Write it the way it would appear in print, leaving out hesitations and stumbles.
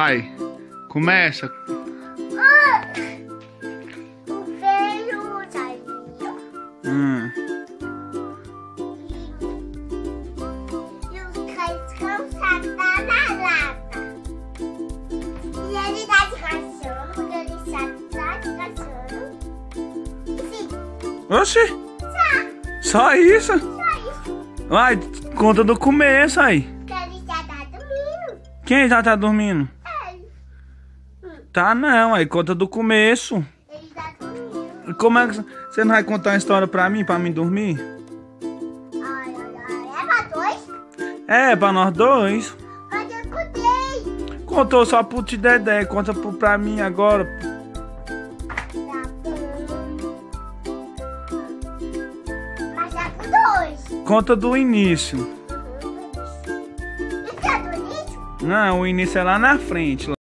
Vai, começa. O velho saiu. E os cães cansados da lata. E ele tá descansando, porque ele está descansando. Sim. Oxi, só isso? Só isso. Vai, conta do começo aí. Que ele já tá dormindo. Quem já tá dormindo? Ele. Tá não, aí conta do começo. Ele tá dormindo. Como é que você não vai contar uma história pra mim dormir? Ai. É pra dois? É, pra nós dois. Mas eu contei. Contou só pro Tio Dedé, conta pra mim agora. Tá bom. Mas é com dois. Conta do início. Isso é do início? Não, o início é lá na frente.